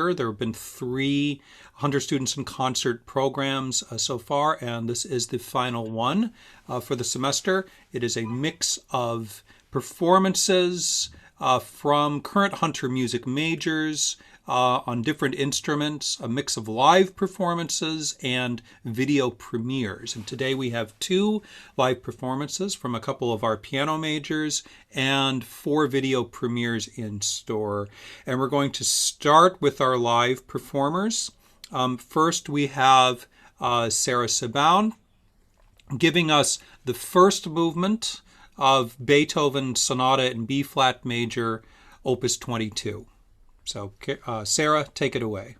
There have been 300 students in concert programs so far, and this is the final one for the semester. It is a mix of performances from current Hunter music majors on different instruments, a mix of live performances and video premieres. And today we have 2 live performances from a couple of our piano majors and 4 video premieres in store. And we're going to start with our live performers. First we have Sarah Sebaoun giving us the first movement of Beethoven's Sonata in B-flat major, Opus 22. So, Sarah, take it away.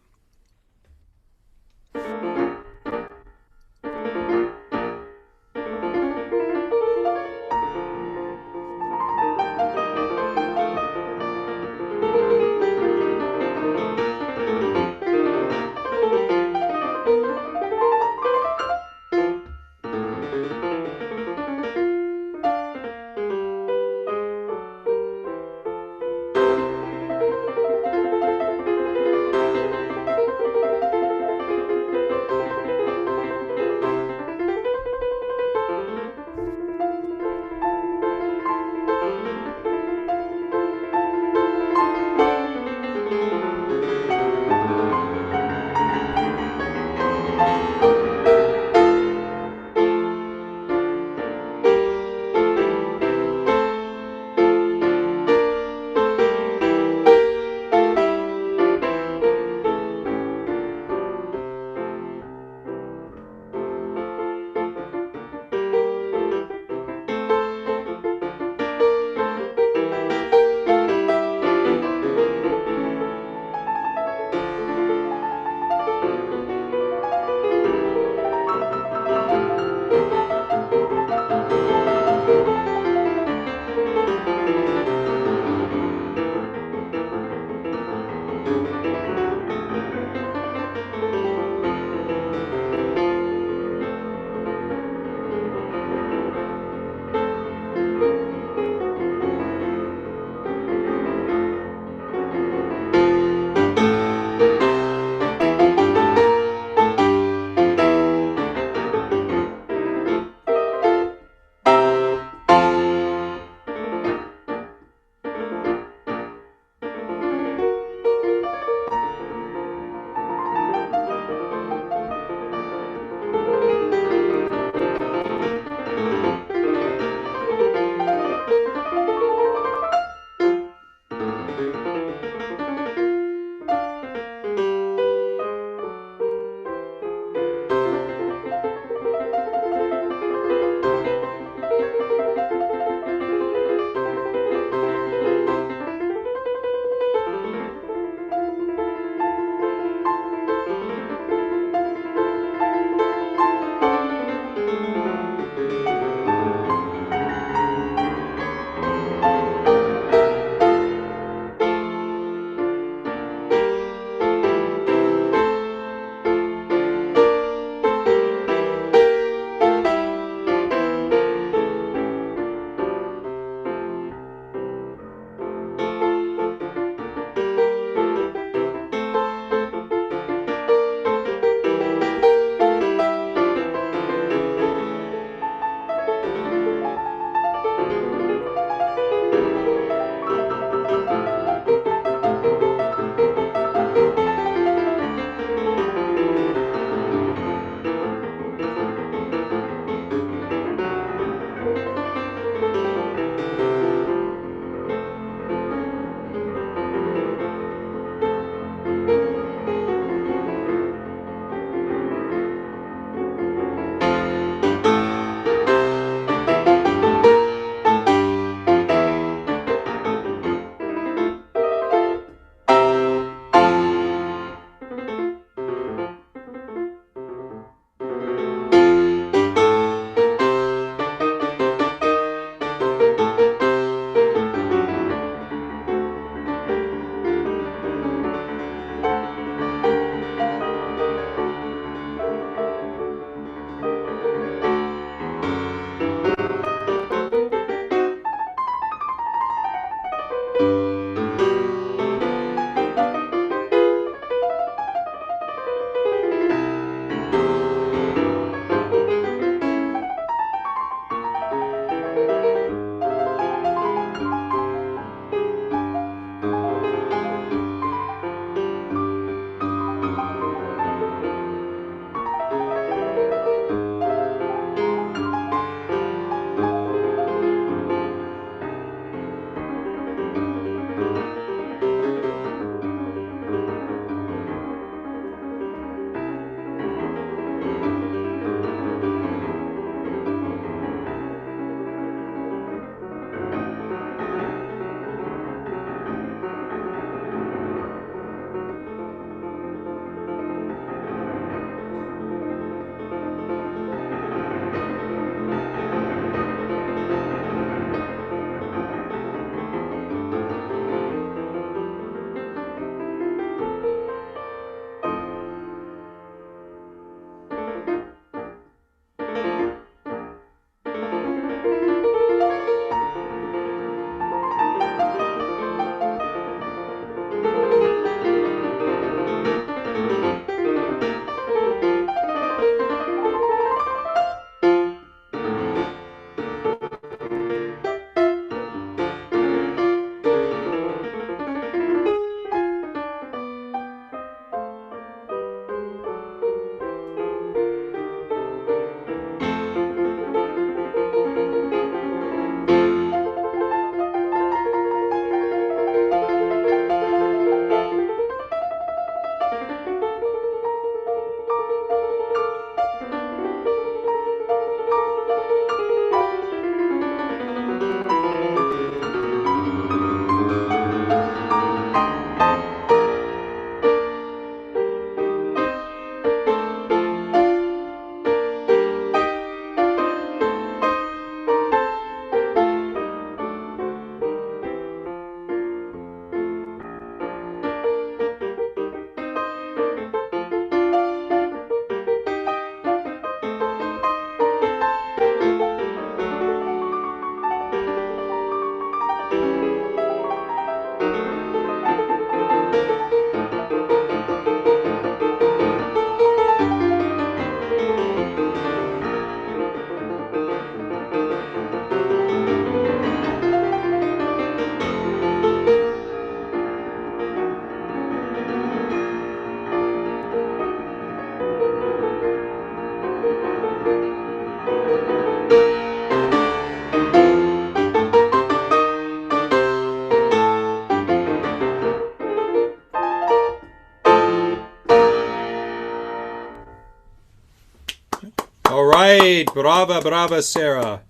All right, brava, brava, Sarah.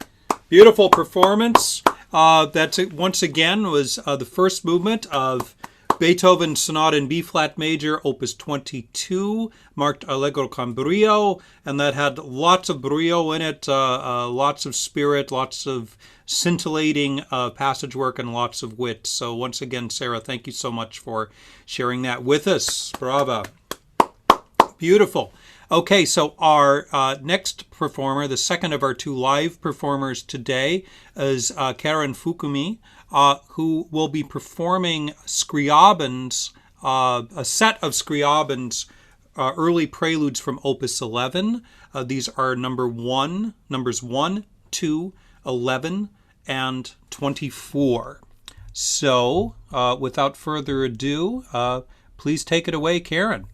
Beautiful performance. That's once again was the first movement of Beethoven Sonata in B flat major, Opus 22, marked Allegro con brio, and that had lots of brio in it, lots of spirit, lots of scintillating passage work, and lots of wit. So once again, Sarah, thank you so much for sharing that with us. Brava. Beautiful. Okay, so our next performer, the second of our two live performers today, is Karin Fukumi, who will be performing Scriabin's, a set of Scriabin's early preludes from Opus 11. These are numbers 1, 2, 11, and 24. So, without further ado, please take it away, Karin.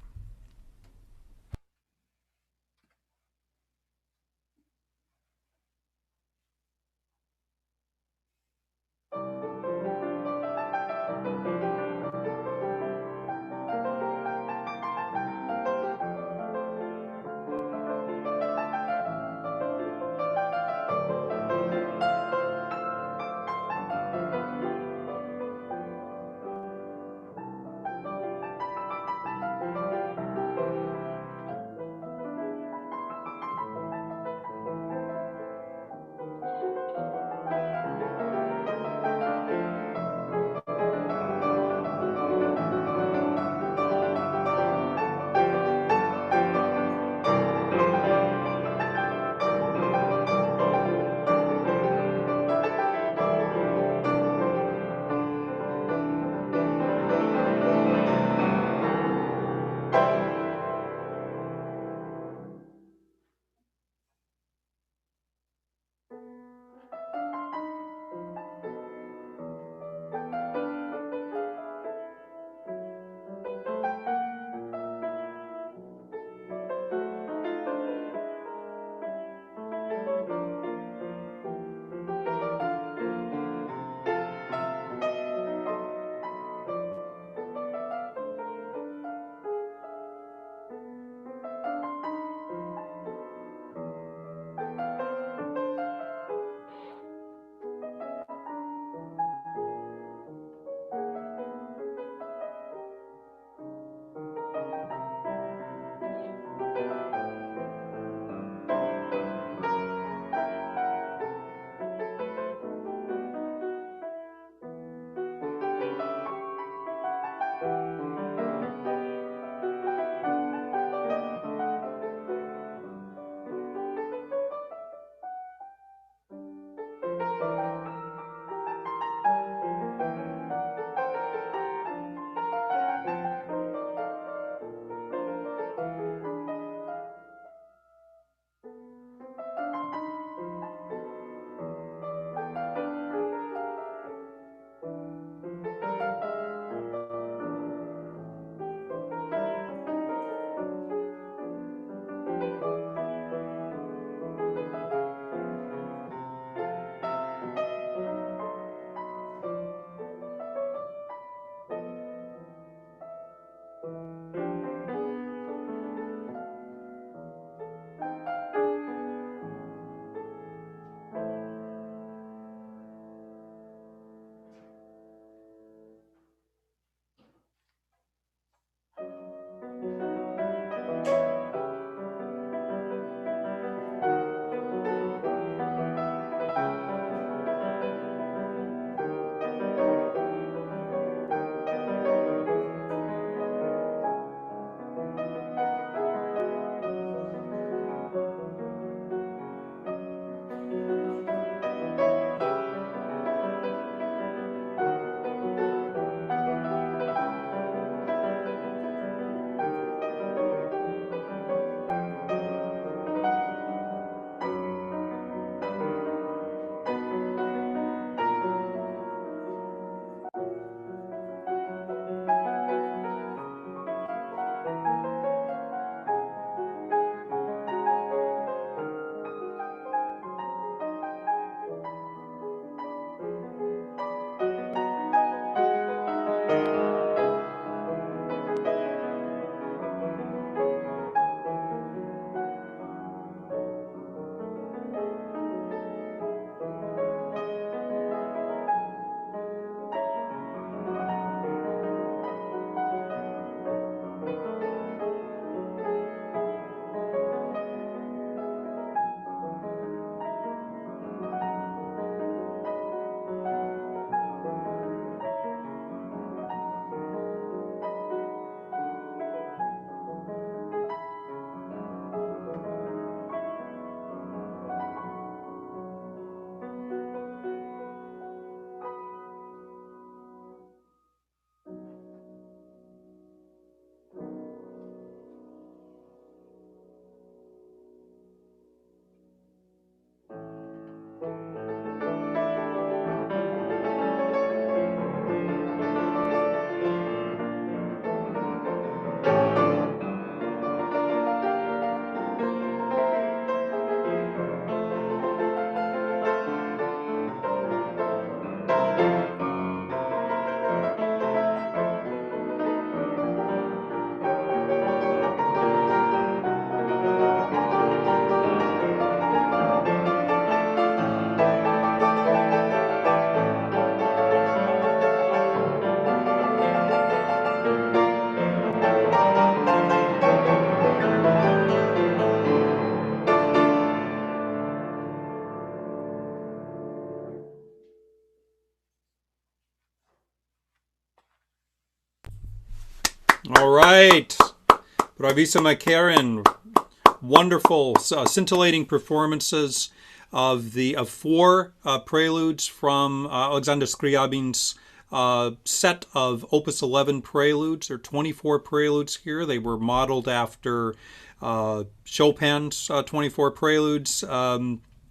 right. Bravissima Karin. Wonderful, scintillating performances of four preludes from Alexander Scriabin's set of Opus 11 preludes. There are 24 preludes here. They were modeled after Chopin's 24 preludes.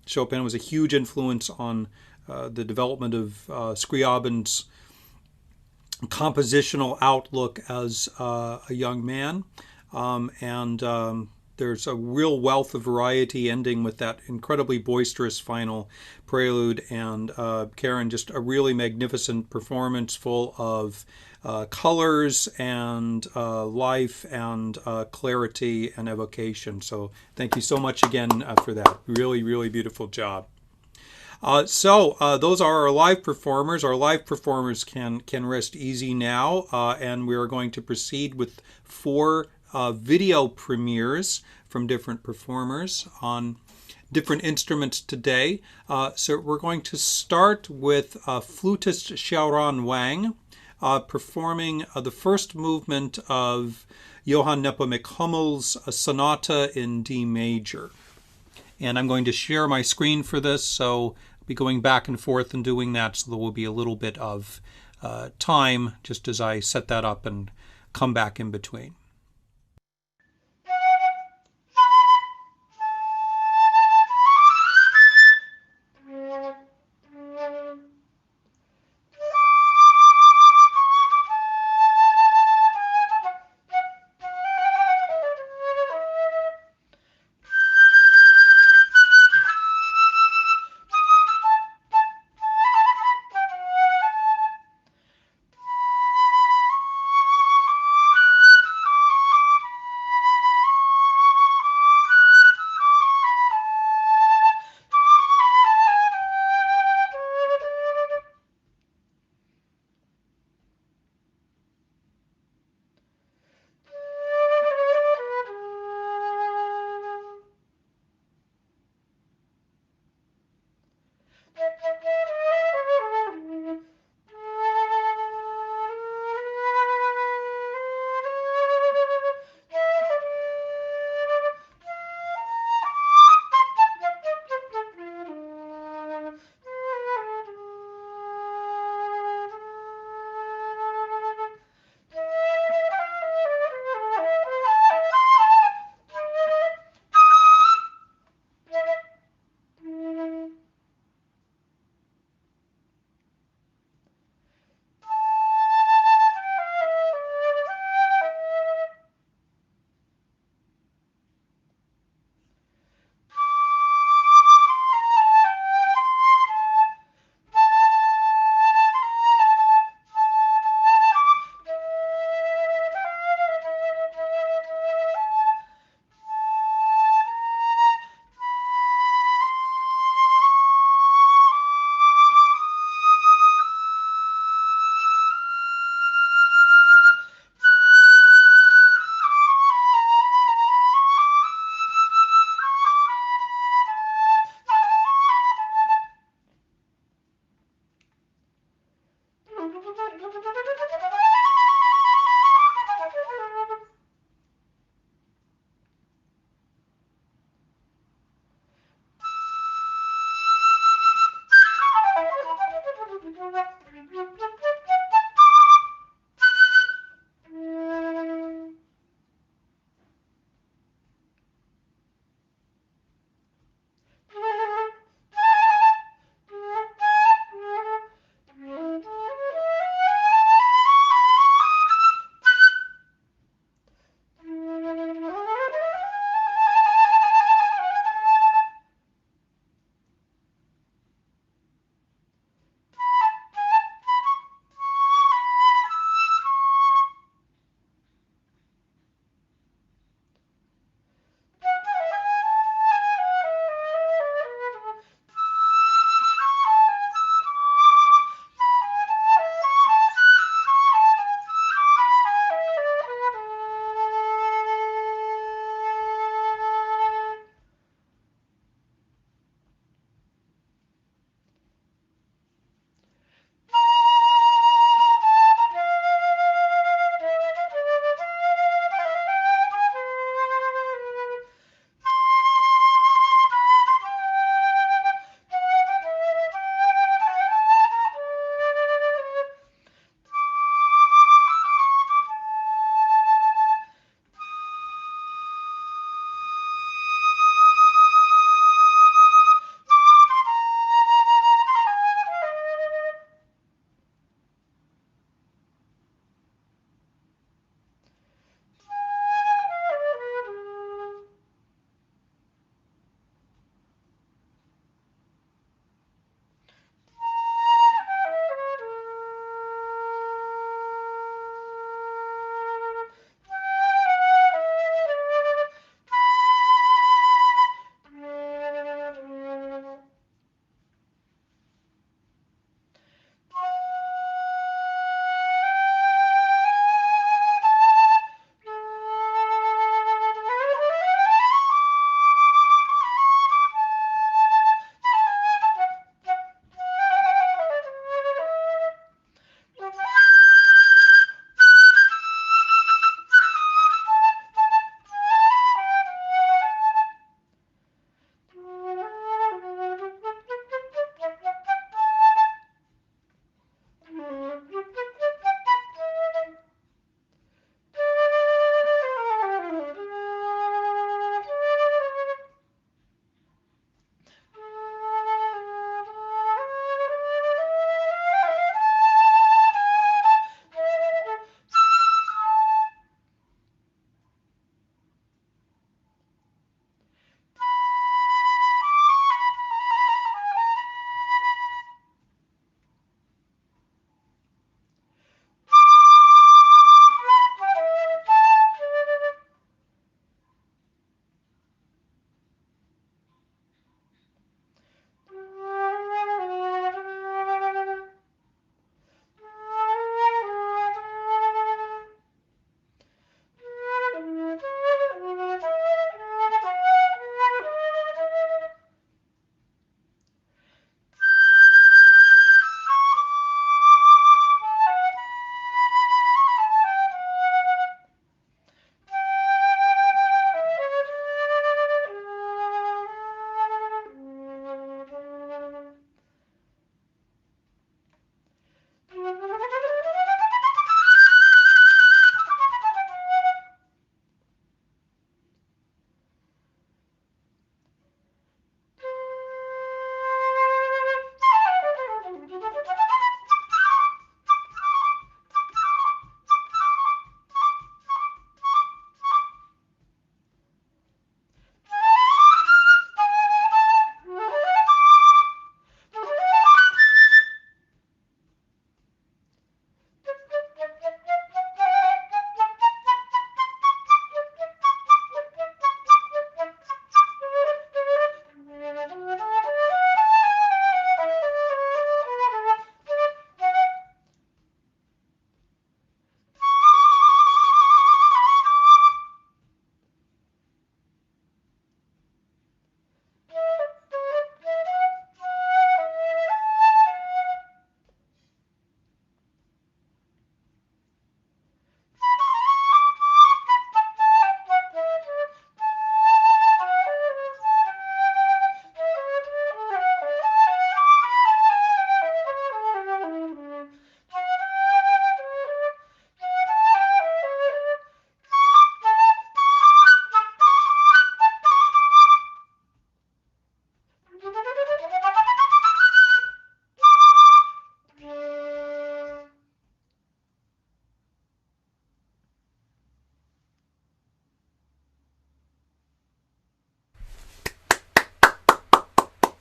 Chopin was a huge influence on the development of Scriabin's compositional outlook as a young man. There's a real wealth of variety, ending with that incredibly boisterous final prelude. And Karin, just a really magnificent performance full of colors and life and clarity and evocation. So thank you so much again for that. Really, really beautiful job. Those are our live performers. Our live performers can rest easy now, and we are going to proceed with four video premieres from different performers on different instruments today. So we're going to start with flutist Xiaoran Wang performing the first movement of Johann Nepomuk Hummel's Sonata in D major. And I'm going to share my screen for this, so I'll be going back and forth and doing that, so there will be a little bit of time just as I set that up and come back in between.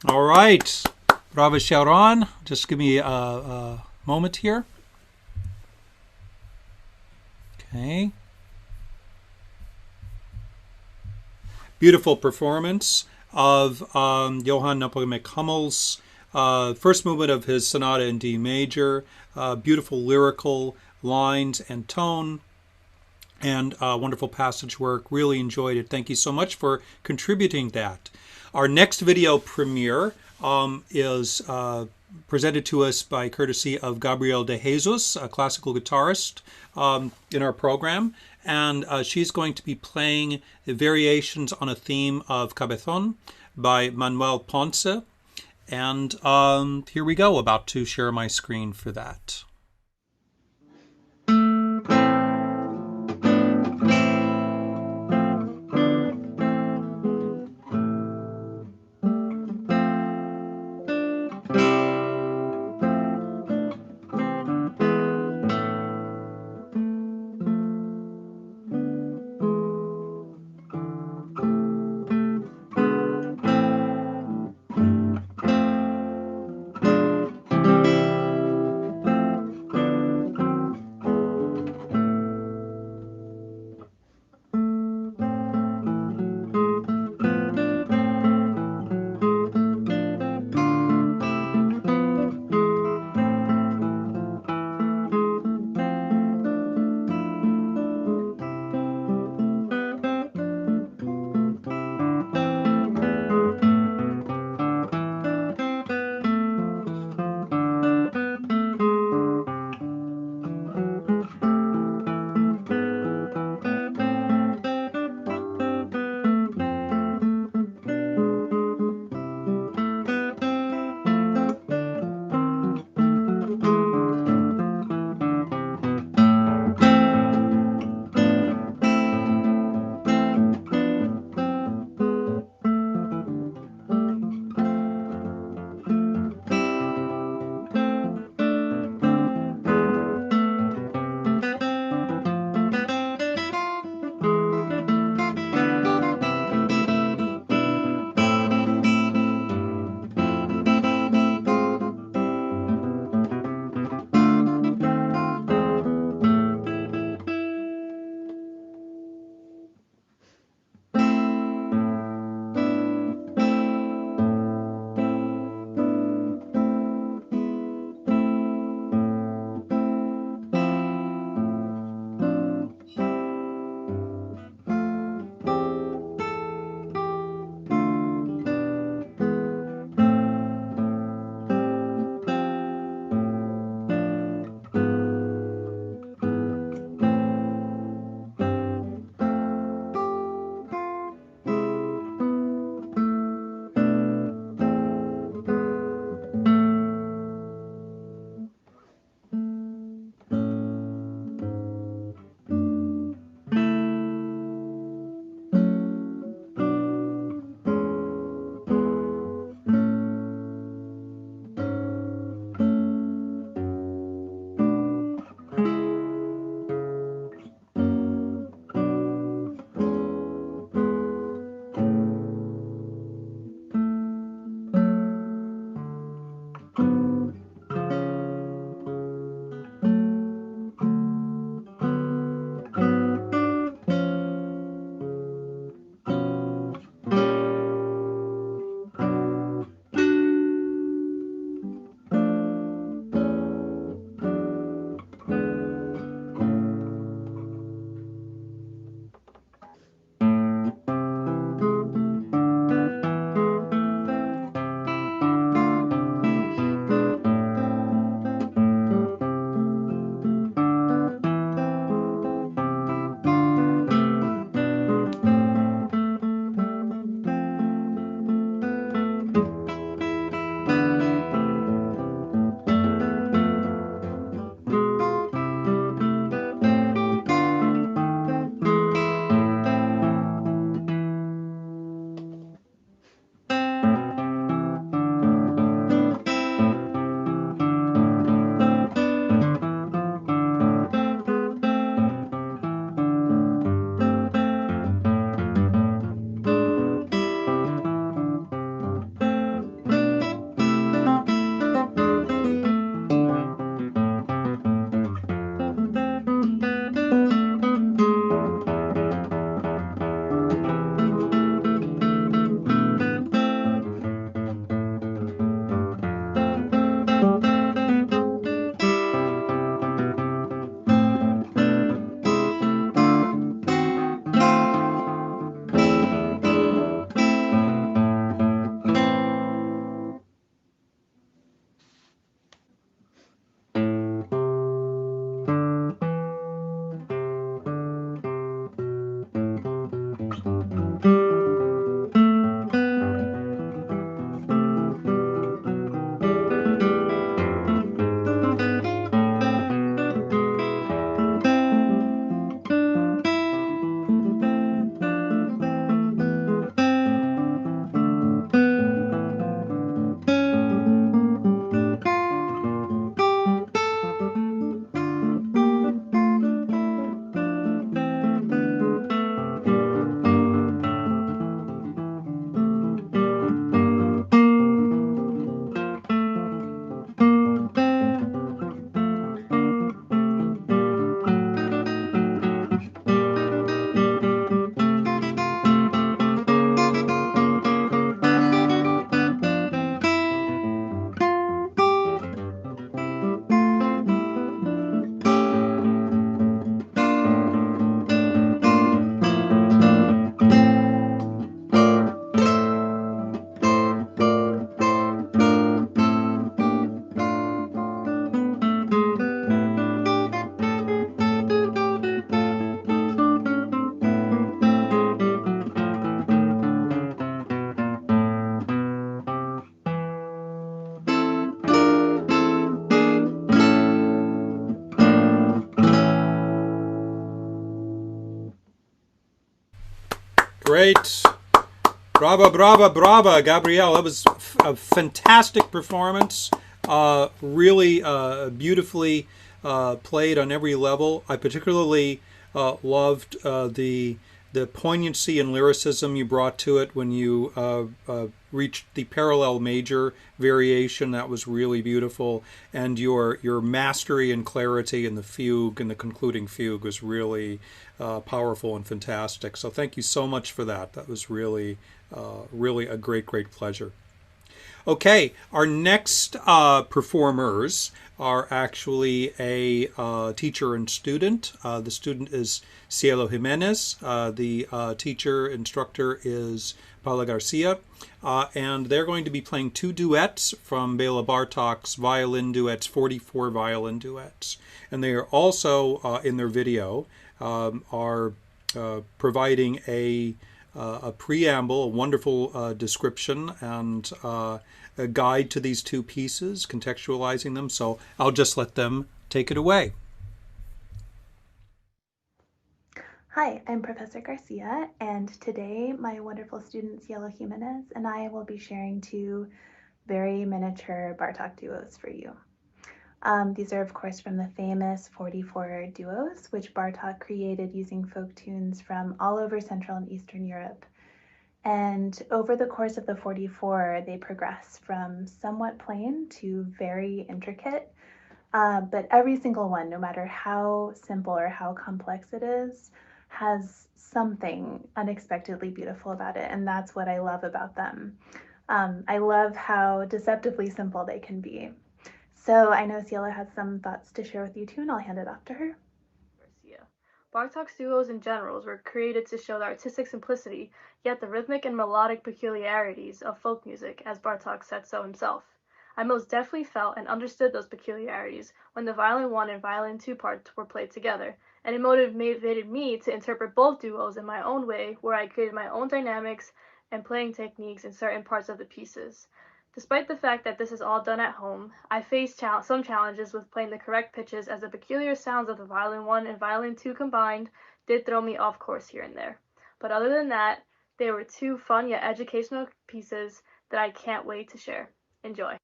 All right. Bravo, Xiaoran. Just give me a moment here. Okay. Beautiful performance of Johann Nepomuk Hummel's first movement of his Sonata in D major. Beautiful lyrical lines and tone, and wonderful passage work. Really enjoyed it. Thank you so much for contributing that. Our next video premiere is presented to us by courtesy of Gabrielle DeJesus, a classical guitarist in our program. And she's going to be playing the variations on a theme of Cabezón by Manuel Ponce. And here we go, about to share my screen for that. Great. Brava, brava, brava, Gabrielle. That was a fantastic performance. Really beautifully played on every level. I particularly loved the poignancy and lyricism you brought to it when you reached the parallel major variation. That was really beautiful, and your mastery and clarity in the fugue and the concluding fugue was really powerful and fantastic. So thank you so much for that. That was really really a great pleasure. Okay, our next performers are actually a teacher and student. The student is Cielo Jimenez. The teacher instructor is Paula Garcia. And they're going to be playing two duets from Béla Bartók's violin duets, 44 violin duets. And they are also, in their video, are providing a preamble, a wonderful description, and a guide to these two pieces, contextualizing them. So I'll just let them take it away. Hi, I'm Professor Garcia, and today my wonderful student Cielo Jimenez and I will be sharing two very miniature Bartók duos for you. These are, of course, from the famous 44 duos, which Bartók created using folk tunes from all over Central and Eastern Europe. And over the course of the 44, they progress from somewhat plain to very intricate. But every single one, no matter how simple or how complex it is, has something unexpectedly beautiful about it. And that's what I love about them. I love how deceptively simple they can be. So I know Cielo has some thoughts to share with you too, and I'll hand it off to her. Garcia. Bartók's duos in general were created to show the artistic simplicity, yet the rhythmic and melodic peculiarities of folk music, as Bartók said so himself. I most definitely felt and understood those peculiarities when the violin 1 and violin 2 parts were played together, and it motivated me to interpret both duos in my own way, where I created my own dynamics and playing techniques in certain parts of the pieces. Despite the fact that this is all done at home, I faced some challenges with playing the correct pitches, as the peculiar sounds of the violin 1 and violin 2 combined did throw me off course here and there. But other than that, they were two fun yet educational pieces that I can't wait to share. Enjoy.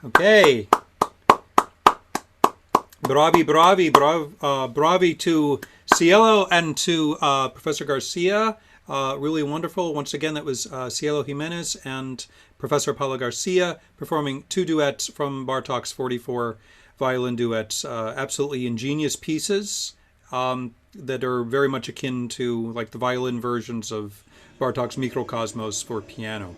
Okay. Bravi to Cielo and to Professor Garcia. Really wonderful. Once again, that was Cielo Jimenez and Professor Paula Garcia performing two duets from Bartók's 44 violin duets. Absolutely ingenious pieces that are very much akin to like the violin versions of Bartók's Mikrokosmos for piano.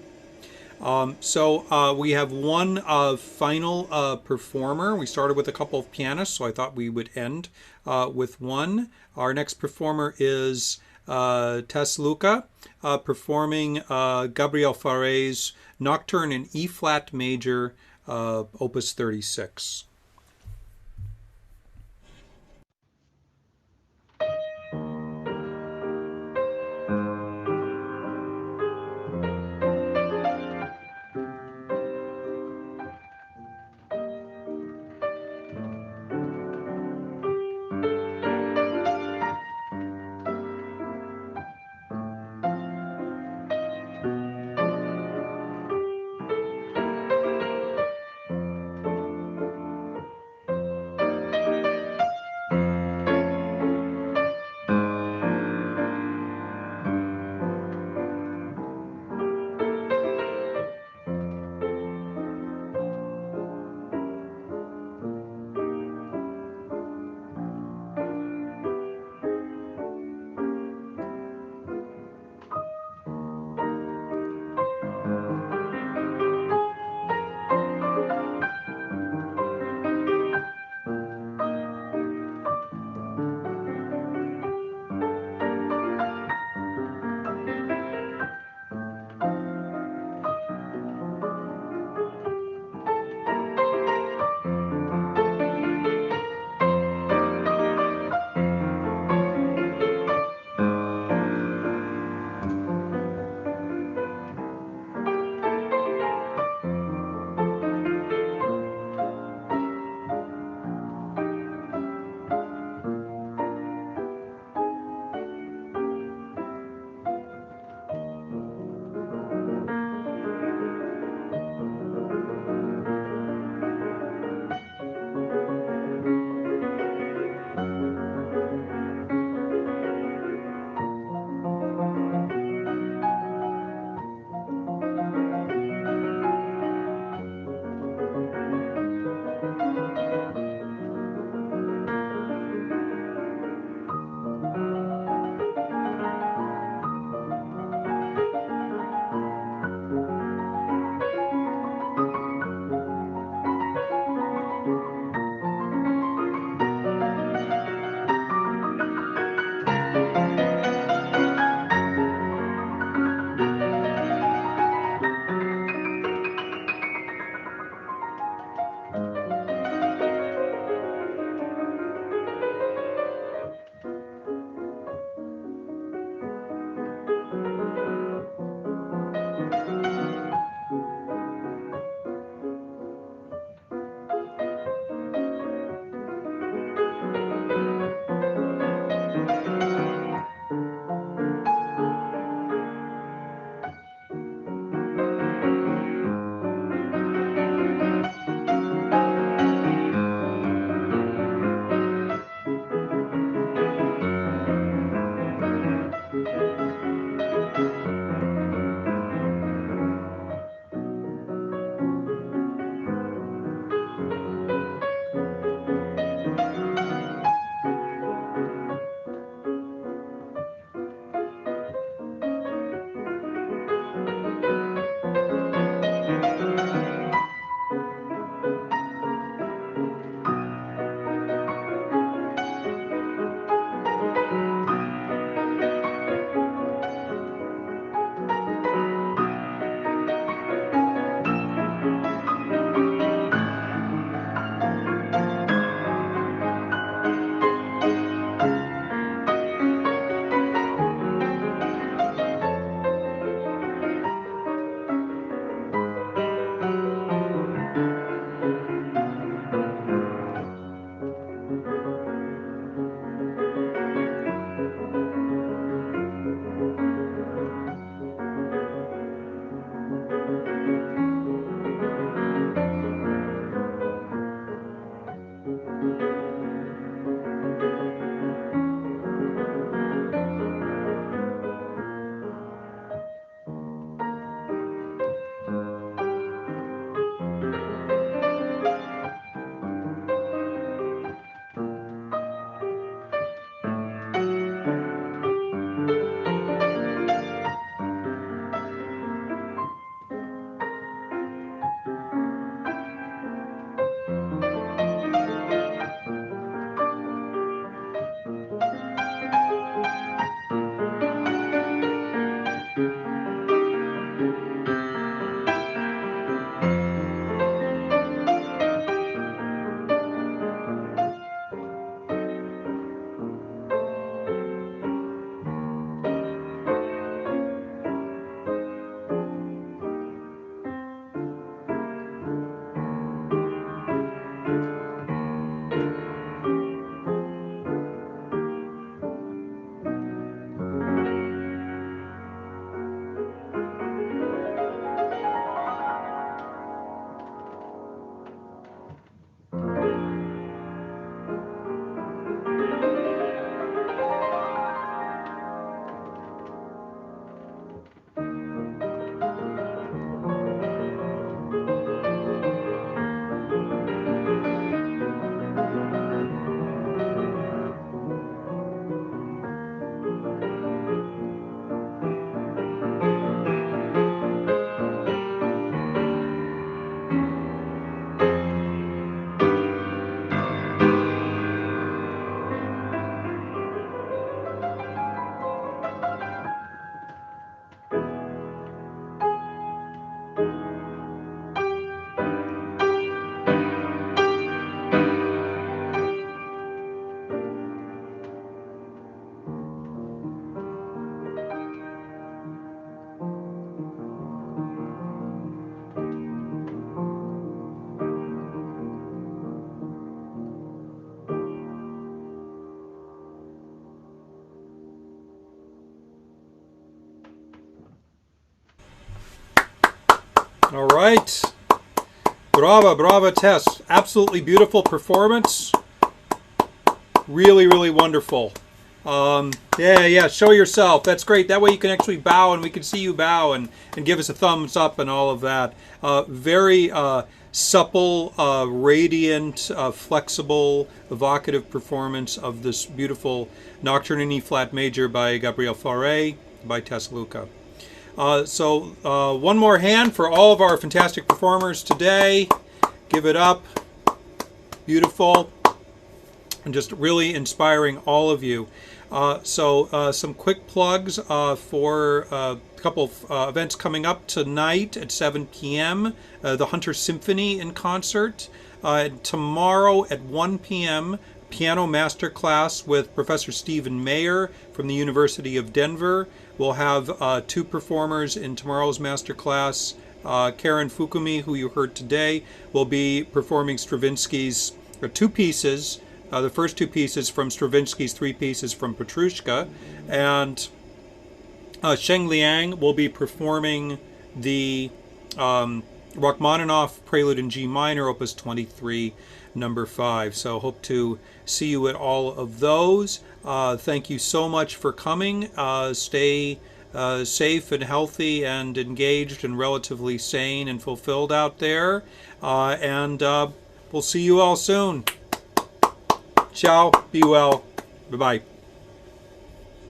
So we have one final performer. We started with a couple of pianists, so I thought we would end with one. Our next performer is Tess Loucka, performing Gabriel Fauré's Nocturne in E-flat major, Opus 36. All right. Brava, brava, Tess. Absolutely beautiful performance. Really, really wonderful. Yeah, show yourself. That's great. That way you can actually bow and we can see you bow and give us a thumbs up and all of that. Very supple, radiant, flexible, evocative performance of this beautiful Nocturne in E-flat major by Gabrielle Fauré by Tess Loucka. So one more hand for all of our fantastic performers today. Give it up. Beautiful. And just really inspiring all of you. So some quick plugs for a couple of events coming up tonight at 7 p.m. The Hunter Symphony in concert. Tomorrow at 1 p.m. piano masterclass with Professor Stephen Mayer from the University of Denver. We'll have two performers in tomorrow's masterclass. Karin Fukumi, who you heard today, will be performing Stravinsky's two pieces. The first two pieces from Stravinsky's three pieces from Petrushka, and Sheng Liang will be performing the Rachmaninoff Prelude in G minor, Opus 23, number 5. So hope to see you at all of those. Thank you so much for coming. Stay safe and healthy and engaged and relatively sane and fulfilled out there. And we'll see you all soon. Ciao, be well, bye-bye.